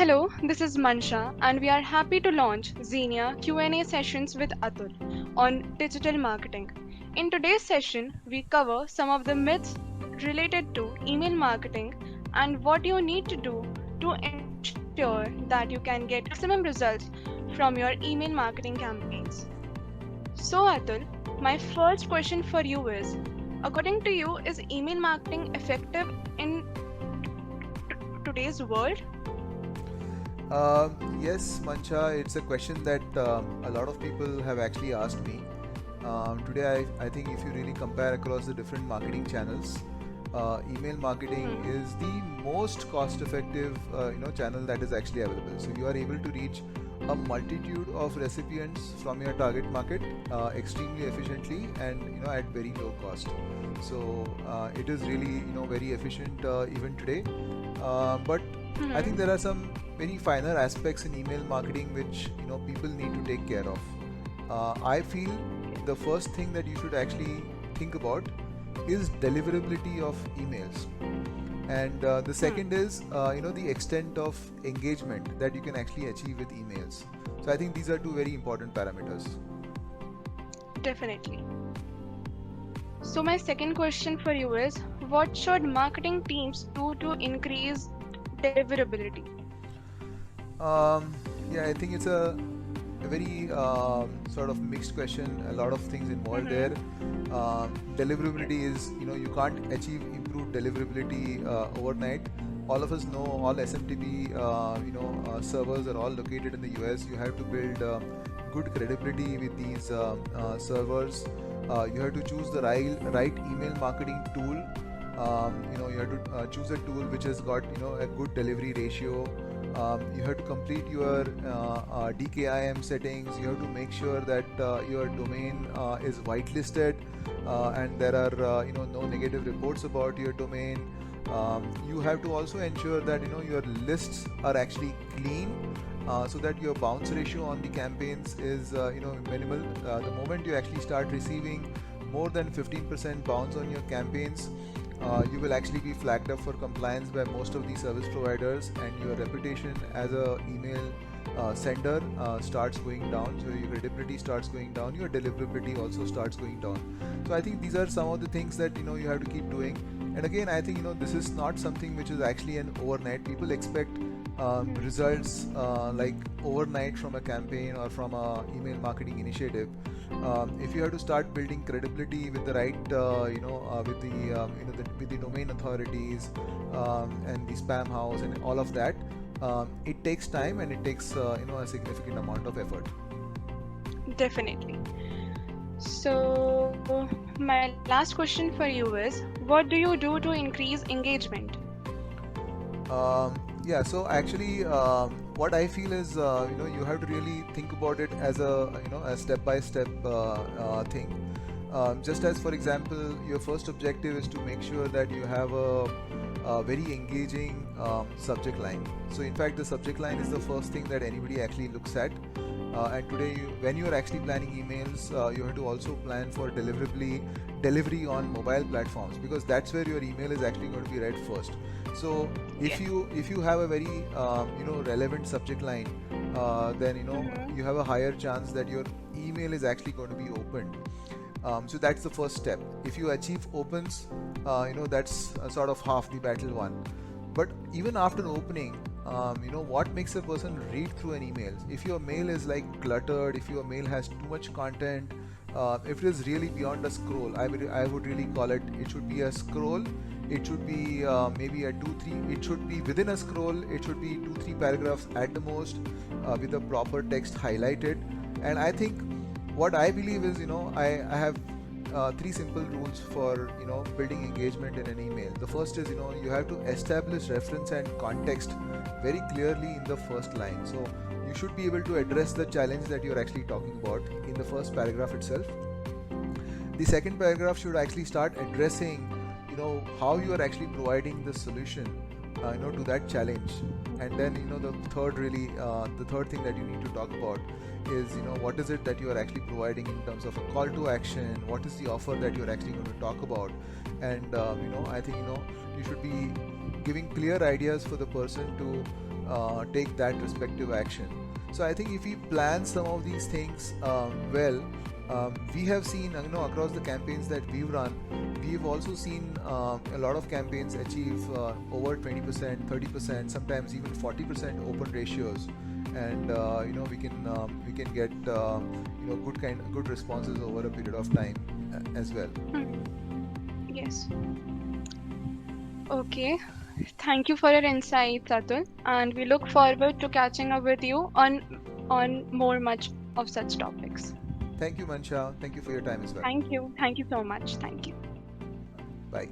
Hello, this is Mansha, and we are happy to launch Xenia Q&A sessions with Atul on digital marketing. In today's session, we cover some of the myths related to email marketing and what you need to do to ensure that you can get maximum results from your email marketing campaigns. So, Atul, my first question for you is, according to you, is email marketing effective in today's world? Yes, Mancha, it's a question that a lot of people have actually asked me. Today, I think if you really compare across the different marketing channels, email marketing Hmm. is the most cost-effective, channel that is actually available. So you are able to reach a multitude of recipients from your target market extremely efficiently and at very low cost. So it is really very efficient even today. But I think there Hmm. are some very finer aspects in email marketing which people need to take care of. I feel the first thing that you should actually think about is deliverability of emails, and the second Hmm. is the extent of engagement that you can actually achieve with emails. So I think these are two very important parameters. Definitely. So, my second question for you is, what should marketing teams do to increase deliverability? Um, yeah, I think it's a very sort of mixed question. A lot of things involved there. Mm-hmm. Deliverability Yes. is, you can't achieve improved deliverability overnight. All of us know all SMTP, servers are all located in the US. You have to build good credibility with these servers. You have to choose the right email marketing tool. You have to choose a tool which has got a good delivery ratio. You have to complete your DKIM settings. You have to make sure that your domain is whitelisted and there are no negative reports about your domain. You have to also ensure that your lists are actually clean, so that your bounce ratio on the campaigns is minimal. The moment you actually start receiving more than 15% bounce on your campaigns, you will actually be flagged up for compliance by most of the service providers, and your reputation as a email sender starts going down. So your credibility starts going down, your deliverability also starts going down. So I think these are some of the things that you have to keep doing. And again, I think this is not something which is actually an overnight. People expect results like overnight from a campaign or from a email marketing initiative. If you have to start building credibility with the right, with the, with the domain authorities and the spam house and all of that, it takes time and it takes a significant amount of effort. Definitely. So, my last question for you is, what do you do to increase engagement? Yeah, so actually, what I feel is, you have to really think about it as a step-by-step thing. Just as, for example, your first objective is to make sure that you have a very engaging subject line. So, in fact, the subject line is the first thing that anybody actually looks at. And today, when you are actually planning emails, you have to also plan for delivery on mobile platforms, because that's where your email is actually going to be read first. So Yes. if you have a very relevant subject line, then Mm-hmm. you have a higher chance that your email is actually going to be opened. So that's the first step. If you achieve opens, that's sort of half the battle won. But even after opening, what makes a person read through an email? If your mail is like cluttered, if your mail has too much content, if it is really beyond a scroll, I would really call it. It should be a scroll. It should be maybe a two three. It should be within a scroll. It should be two three paragraphs at the most, with the proper text highlighted. And I think what I believe is, I have three simple rules for building engagement in an email. The first is, you have to establish reference and context very clearly in the first line. So you should be able to address the challenge that you're actually talking about in the first paragraph itself. The second paragraph should actually start addressing how you are actually providing the solution to that challenge. And then the third thing that you need to talk about is what is it that you are actually providing in terms of a call to action, what is the offer that you're actually going to talk about. And I think you should be giving clear ideas for the person to take that respective action. So I think if we plan some of these things well, we have seen, across the campaigns that we've run, we've also seen a lot of campaigns achieve over 20%, 30%, sometimes even 40% open ratios, and we can get good responses over a period of time as well. Yes. Okay. Thank you for your insights, Atul, and we look forward to catching up with you on more much of such topics. Thank you, Mansha. Thank you for your time as well. Thank you. Thank you so much. Thank you. Bye.